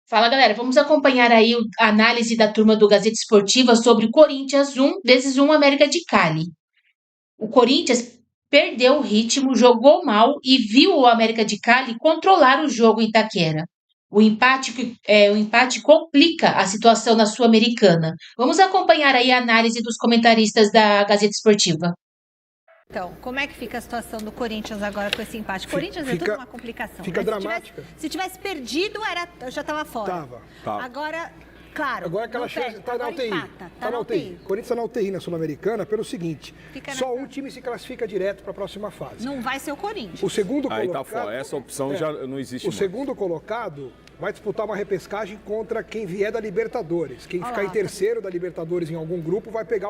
Fala, galera. Vamos acompanhar aí a análise da turma do Gazeta Esportiva sobre Corinthians 1-1 América de Cali. O Corinthians perdeu o ritmo, jogou mal e viu o América de Cali controlar o jogo em Itaquera. O empate complica a situação na Sul-Americana. Vamos acompanhar aí a análise dos comentaristas da Gazeta Esportiva. Então, como é que fica a situação do Corinthians agora com esse empate? O Corinthians é tudo uma complicação. Fica dramática. Se tivesse perdido, já estava fora. Tava. Agora, claro. Agora aquela chance está na UTI. Tá na UTI. O Corinthians está na UTI na Sul-Americana pelo seguinte: só nessa... um time se classifica direto para a próxima fase. Não vai ser o Corinthians. O segundo Aí colocado, tá fora. Essa opção já não existe mais. O segundo colocado vai disputar uma repescagem contra quem vier da Libertadores. Quem ficar em terceiro da Libertadores em algum grupo vai pegar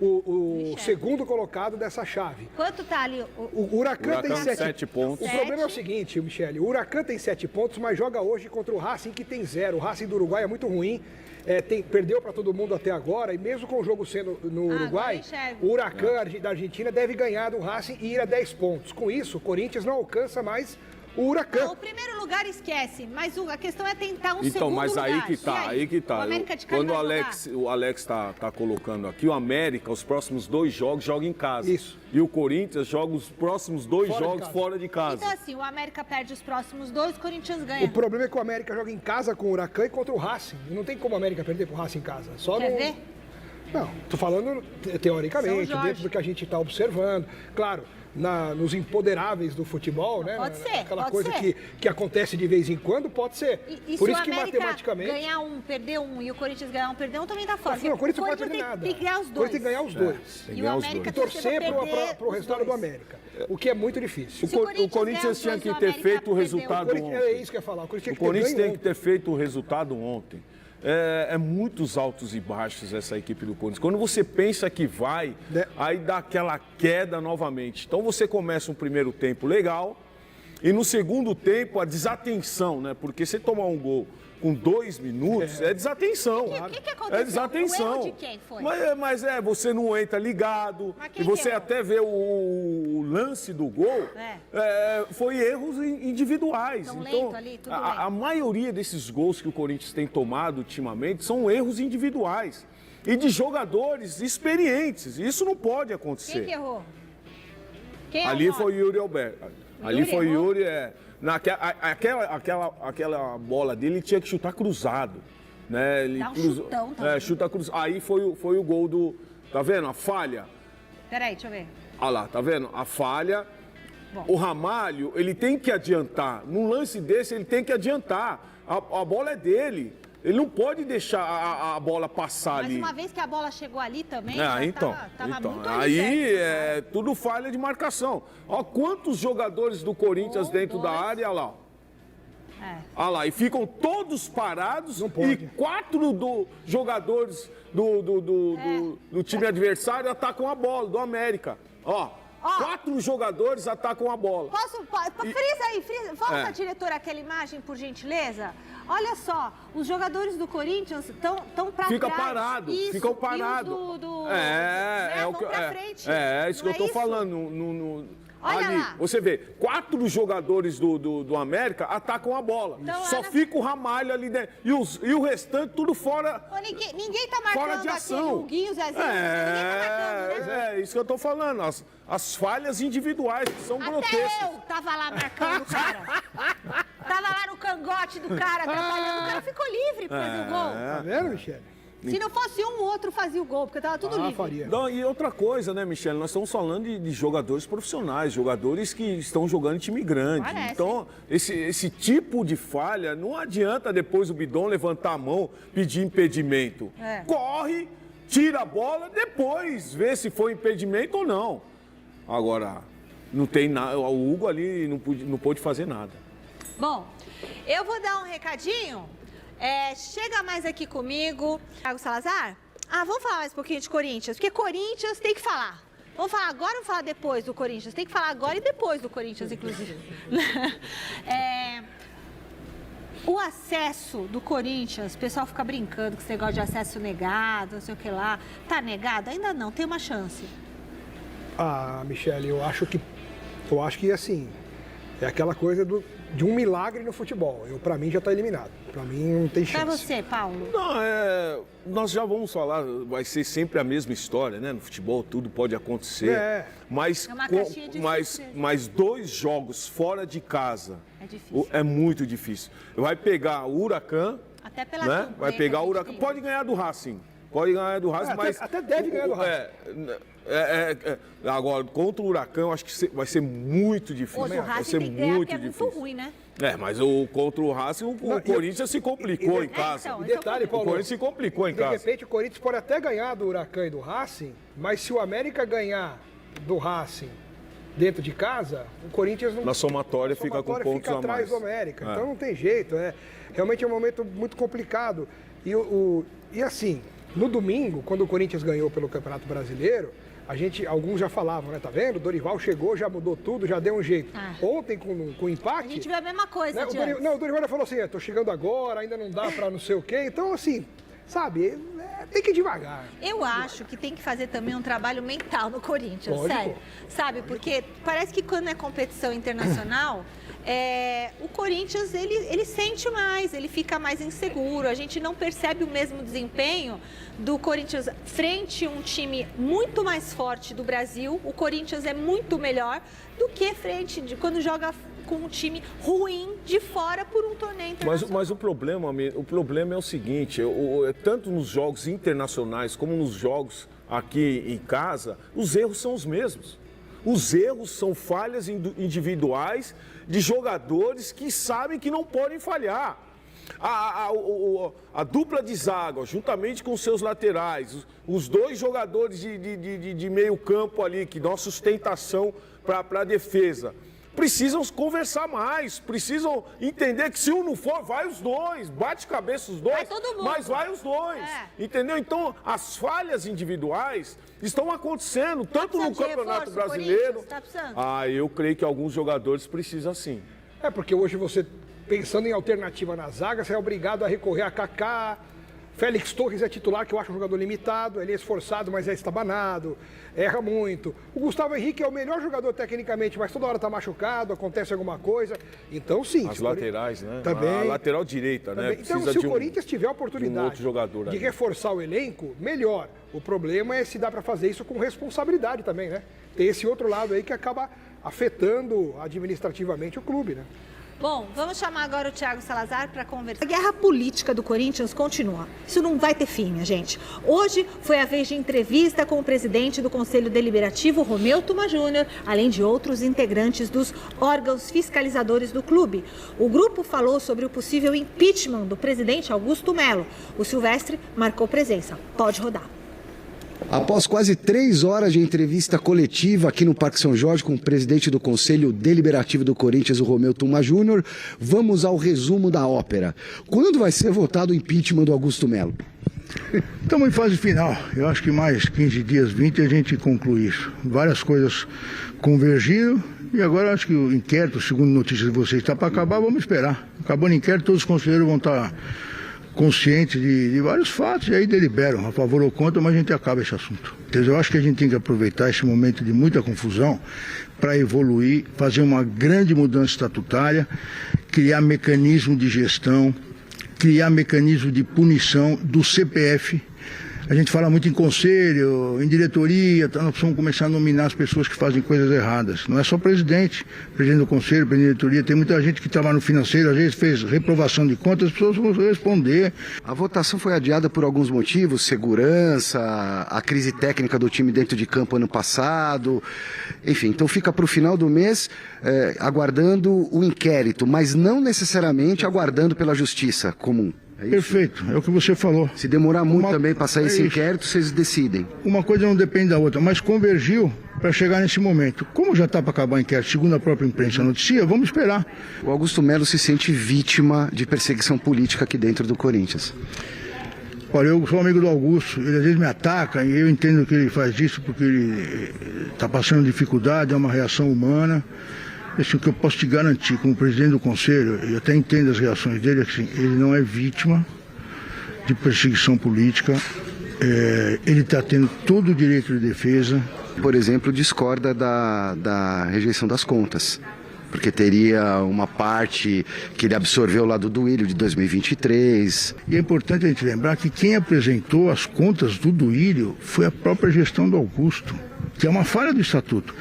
o segundo colocado dessa chave. Quanto tá ali? O Huracan tem 7 pontos. O problema é o seguinte, Michele, o Huracan tem 7 pontos, mas joga hoje contra o Racing, que tem 0. O Racing do Uruguai é muito ruim, perdeu para todo mundo até agora, e mesmo com o jogo sendo no Uruguai, o Huracan da Argentina deve ganhar do Racing e ir a 10 pontos. Com isso, o Corinthians não alcança mais o Huracan. O primeiro lugar esquece, mas a questão é tentar um segundo lugar. Então, mas aí que tá. O América de Cali Quando o Alex tá colocando aqui, o América, os próximos 2 jogos, joga em casa. Isso. E o Corinthians joga os próximos 2 jogos fora de casa. Então, assim, o América perde os próximos 2, o Corinthians ganha. O problema é que o América joga em casa com o Huracan e contra o Racing. Não tem como o América perder pro Racing em casa. Quer ver? Não, tô falando teoricamente, dentro do que a gente está observando. Claro, nos imponderáveis do futebol, né? Pode ser, aquela pode coisa ser. Que acontece de vez em quando, pode ser. E por se isso o que América matematicamente ganhar um, perder um, e o Corinthians ganhar um, perder um, também tá fora. Não, o Corinthians não pode perder nada. Tem que ganhar os O dois. Corinthians tem que ganhar os dois. Tem que E o ganhar os América dois. Torcer para o resultado do América. O que é muito difícil. O Corinthians tinha que ter feito o resultado ontem. É isso que eu ia falar. O Corinthians tem que ter feito o resultado ontem. É muitos altos e baixos essa equipe do Corinthians. Quando você pensa que vai, aí dá aquela queda novamente. Então você começa um primeiro tempo legal e no segundo tempo a desatenção, né? Porque você tomar um gol com 2 minutos é desatenção. O que aconteceu? É desatenção. O erro de quem foi? Mas você não entra ligado e você até vê o lance do gol. Foi erros individuais. Tão então, lento ali, tudo a maioria desses gols que o Corinthians tem tomado ultimamente são erros individuais e de jogadores experientes. Isso não pode acontecer. Quem que errou? Ali foi o Yuri Alberto. Ali foi o Yuri, aquela bola dele, ele tinha que chutar cruzado. Né? Ele dá um chutão também. Chuta cruzado. Aí foi o gol do... Tá vendo? A falha. Peraí, deixa eu ver. Olha lá, tá vendo? A falha. Bom. O Ramalho, ele tem que adiantar. Num lance desse, ele tem que adiantar. A bola é dele. Ele não pode deixar a bola passar ali. Mas uma vez que a bola chegou ali também, tava muito aí ali tudo falha de marcação. Ó, quantos jogadores do Corinthians dentro da área, olha lá. Olha lá, e ficam todos parados e 4 jogadores do time adversário atacam a bola, do América. Ó, 4 jogadores atacam a bola. Frisa aí, volta, diretora, aquela imagem, por gentileza. Olha só, os jogadores do Corinthians estão para trás. Ficam parados. É isso que eu tô falando. Olha ali, lá. Você vê, 4 jogadores do América atacam a bola. Então, só fica o Ramalho ali dentro. E o restante tudo fora. Ninguém tá marcando fora de ação. Aquele Huguinho, Zezinho. Ninguém tá marcando, né? É isso que eu tô falando. As falhas individuais que são grotescas. Até eu tava lá marcando o cara. Tava lá no cangote do cara, atrapalhando. O cara ficou livre pra fazer o gol. Tá vendo, Michele? Se não fosse um, o outro fazia o gol, porque tava tudo livre. Faria. Não, e outra coisa, né, Michele? Nós estamos falando de jogadores profissionais, jogadores que estão jogando em time grande. Parece. Então, esse tipo de falha, não adianta depois o Bidon levantar a mão, pedir impedimento. Corre, tira a bola, depois vê se foi impedimento ou não. Agora, não tem nada, o Hugo ali não pôde fazer nada. Bom, eu vou dar um recadinho. Chega mais aqui comigo. Thiago Salazar? Vamos falar mais um pouquinho de Corinthians, porque Corinthians tem que falar. Vamos falar agora ou vamos falar depois do Corinthians? Tem que falar agora e depois do Corinthians, inclusive. O acesso do Corinthians, o pessoal fica brincando com esse negócio de acesso negado, não sei o que lá. Tá negado? Ainda não, tem uma chance. Michele, eu acho que assim, é aquela coisa de um milagre no futebol. Para mim já está eliminado. Para mim não tem chance. Para você, Paulo? Não, nós já vamos falar, vai ser sempre a mesma história, né? No futebol tudo pode acontecer. Mas, mas 2 jogos fora de casa é muito difícil. Vai pegar o Huracan, até pela né? Vai pegar o Huracan, pode ganhar do Racing. Pode ganhar do Racing, mas... Até deve ganhar do Racing. Agora, contra o Huracan, eu acho que vai ser muito difícil. Hoje o Racing tem que é muito ruim, né? Mas contra o Racing, o Corinthians se complicou em casa. E detalhe, Paulo, o Corinthians se complicou em casa. De repente, o Corinthians pode até ganhar do Huracan e do Racing, mas se o América ganhar do Racing dentro de casa, o Corinthians não... Na somatória fica com pontos a mais. Atrás do América. Então não tem jeito. Realmente é um momento muito complicado. E assim, no domingo, quando o Corinthians ganhou pelo Campeonato Brasileiro, alguns já falavam, né? Tá vendo? O Dorival chegou, já mudou tudo, já deu um jeito. Ontem, com o empate... A gente viu a mesma coisa, né? O Dorival falou assim, tô chegando agora, ainda não dá pra não sei o quê. Então, assim, sabe, tem que ir devagar. Eu acho que tem que fazer também um trabalho mental no Corinthians, sério. Sabe, porque parece que quando é competição internacional... o Corinthians, ele sente mais, ele fica mais inseguro, a gente não percebe o mesmo desempenho do Corinthians frente a um time muito mais forte do Brasil. O Corinthians é muito melhor do que quando joga com um time ruim de fora por um torneio internacional. Mas o problema é o seguinte, tanto nos jogos internacionais como nos jogos aqui em casa, os erros são os mesmos. Os erros são falhas individuais de jogadores que sabem que não podem falhar. A dupla de zaga, juntamente com seus laterais, os 2 jogadores de meio campo ali, que dão sustentação para a defesa, precisam conversar mais, precisam entender que se um não for, vai os 2, bate cabeça os 2, mas vai os 2, entendeu? Então, as falhas individuais estão acontecendo, tanto no Campeonato Brasileiro... eu creio que alguns jogadores precisam sim. Porque hoje você, pensando em alternativa na zaga, você é obrigado a recorrer a Kaká. Félix Torres é titular, que eu acho um jogador limitado, ele é esforçado, mas é estabanado, erra muito. O Gustavo Henrique é o melhor jogador tecnicamente, mas toda hora está machucado, acontece alguma coisa. Então, sim. As laterais, né? Também. A lateral direita, né? Então, se o Corinthians tiver a oportunidade de reforçar o elenco, melhor. O problema é se dá para fazer isso com responsabilidade também, né? Tem esse outro lado aí que acaba afetando administrativamente o clube, né? Bom, vamos chamar agora o Thiago Salazar para conversar. A guerra política do Corinthians continua. Isso não vai ter fim, minha gente. Hoje foi a vez de entrevista com o presidente do Conselho Deliberativo, Romeu Tuma Júnior, além de outros integrantes dos órgãos fiscalizadores do clube. O grupo falou sobre o possível impeachment do presidente Augusto Melo. O Silvestre marcou presença. Pode rodar. Após quase 3 horas de entrevista coletiva aqui no Parque São Jorge com o presidente do Conselho Deliberativo do Corinthians, o Romeu Tuma Júnior, vamos ao resumo da ópera. Quando vai ser votado o impeachment do Augusto Melo? Estamos em fase final. Eu acho que mais 15 dias, 20, a gente conclui isso. Várias coisas convergiram e agora acho que o inquérito, segundo notícias de vocês, está para acabar, vamos esperar. Acabando o inquérito, todos os conselheiros vão estar conscientes de vários fatos e aí deliberam a favor ou contra, mas a gente acaba esse assunto. Eu acho que a gente tem que aproveitar esse momento de muita confusão para evoluir, fazer uma grande mudança estatutária, criar mecanismo de gestão, criar mecanismo de punição do CPF. A gente fala muito em conselho, em diretoria, nós precisamos começar a nominar as pessoas que fazem coisas erradas. Não é só presidente do conselho, presidente da diretoria, tem muita gente que estava no financeiro, às vezes fez reprovação de contas, as pessoas vão responder. A votação foi adiada por alguns motivos, segurança, a crise técnica do time dentro de campo ano passado, enfim, então fica para o final do mês aguardando o inquérito, mas não necessariamente aguardando pela justiça comum. É perfeito, é o que você falou. Se demorar muito também para sair esse inquérito, vocês decidem. Uma coisa não depende da outra, mas convergiu para chegar nesse momento. Como já está para acabar o inquérito, segundo a própria imprensa noticia, vamos esperar. O Augusto Melo se sente vítima de perseguição política aqui dentro do Corinthians. Olha, eu sou amigo do Augusto, ele às vezes me ataca e eu entendo que ele faz isso porque ele está passando dificuldade, é uma reação humana. Isso que eu posso te garantir, como presidente do conselho, eu até entendo as reações dele, assim, ele não é vítima de perseguição política, ele está tendo todo o direito de defesa. Por exemplo, discorda da rejeição das contas. porque teria uma parte que ele absorveu lá do Duílio de 2023. E é importante a gente lembrar que quem apresentou as contas do Duílio foi a própria gestão do Augusto, que é uma falha do estatuto.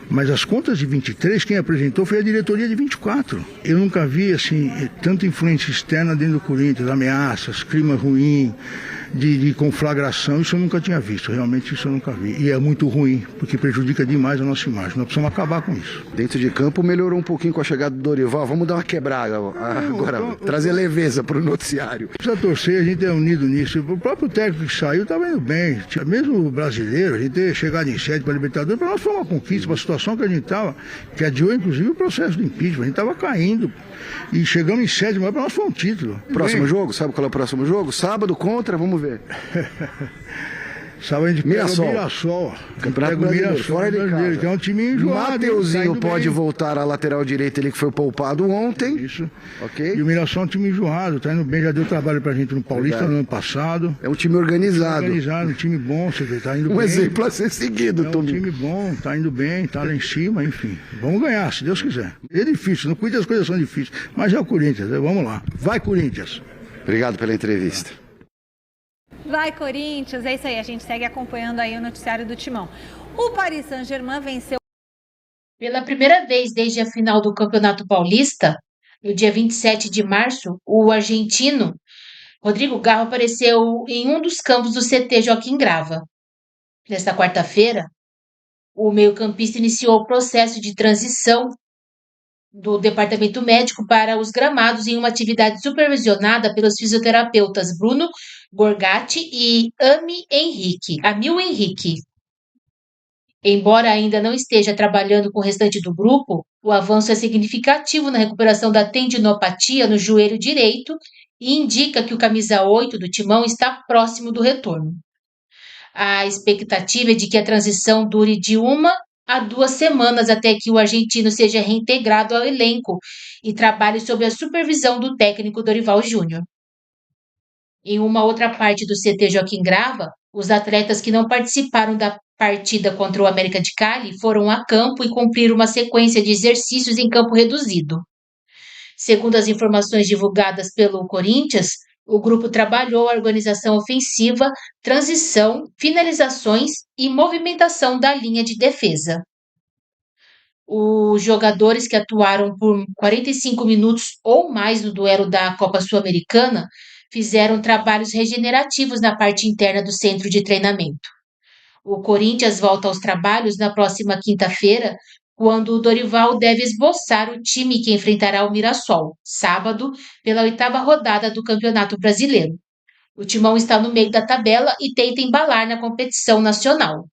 Mas as contas de 23, quem apresentou foi a diretoria de 24. Eu nunca vi assim tanta influência externa dentro do Corinthians, ameaças, clima ruim, de conflagração, isso eu nunca tinha visto, realmente isso eu nunca vi. E é muito ruim, porque prejudica demais a nossa imagem. Nós precisamos acabar com isso. Dentro de campo melhorou um pouquinho com a chegada do Dorival. Vamos dar uma quebrada agora, trazer leveza para o noticiário. Precisa torcer, a gente é unido nisso. O próprio técnico que saiu estava indo bem. Mesmo o brasileiro, a gente ter chegado em sede para a Libertadores, para nós foi uma conquista, para a situação que a gente estava, que adiou inclusive o processo do impeachment. A gente estava caindo e chegamos em sede, mas para nós foi um título. Próximo jogo, sabe qual é o próximo jogo? Sábado contra, vamos ver. Sábado a gente pega Mirassol. o Mirassol. Campeonato Brasileiro, fora de casa. Que é um time enjoado. Mateuzinho tá pode bem. voltar à lateral direita, ele que foi poupado ontem. Isso. Ok. E o Mirassol é um time enjoado, tá indo bem, já deu trabalho pra gente no Paulista Verdade. no ano passado. É um time organizado. Organizado, um time bom, você vê, tá indo bem. Um exemplo a ser seguido, É um Tominho. time bom, tá indo bem, tá lá em cima, enfim. Vamos ganhar, se Deus quiser. É difícil, não cuide as coisas são difíceis. Mas é o Corinthians, vamos lá. Vai, Corinthians! Obrigado pela entrevista. Vai, Corinthians! É isso aí, a gente segue acompanhando aí o noticiário do Timão. O Paris Saint-Germain venceu. Pela primeira vez desde a final do Campeonato Paulista, no dia 27 de março, o argentino Rodrigo Garro apareceu em um dos campos do CT Joaquim Grava. Nesta quarta-feira, o meio-campista iniciou o processo de transição do departamento médico para os gramados em uma atividade supervisionada pelos fisioterapeutas Bruno Gorgatti e Amil Henrique. Embora ainda não esteja trabalhando com o restante do grupo, o avanço é significativo na recuperação da tendinopatia no joelho direito e indica que o camisa 8 do Timão está próximo do retorno. A expectativa é de que a transição dure de 1 a 2 semanas até que o argentino seja reintegrado ao elenco e trabalhe sob a supervisão do técnico Dorival Júnior. Em uma outra parte do CT Joaquim Grava, os atletas que não participaram da partida contra o América de Cali foram a campo e cumpriram uma sequência de exercícios em campo reduzido. Segundo as informações divulgadas pelo Corinthians, o grupo trabalhou a organização ofensiva, transição, finalizações e movimentação da linha de defesa. Os jogadores que atuaram por 45 minutos ou mais no duelo da Copa Sul-Americana fizeram trabalhos regenerativos na parte interna do centro de treinamento. O Corinthians volta aos trabalhos na próxima quinta-feira, quando o Dorival deve esboçar o time que enfrentará o Mirassol, sábado, pela 8ª rodada do Campeonato Brasileiro. O Timão está no meio da tabela e tenta embalar na competição nacional.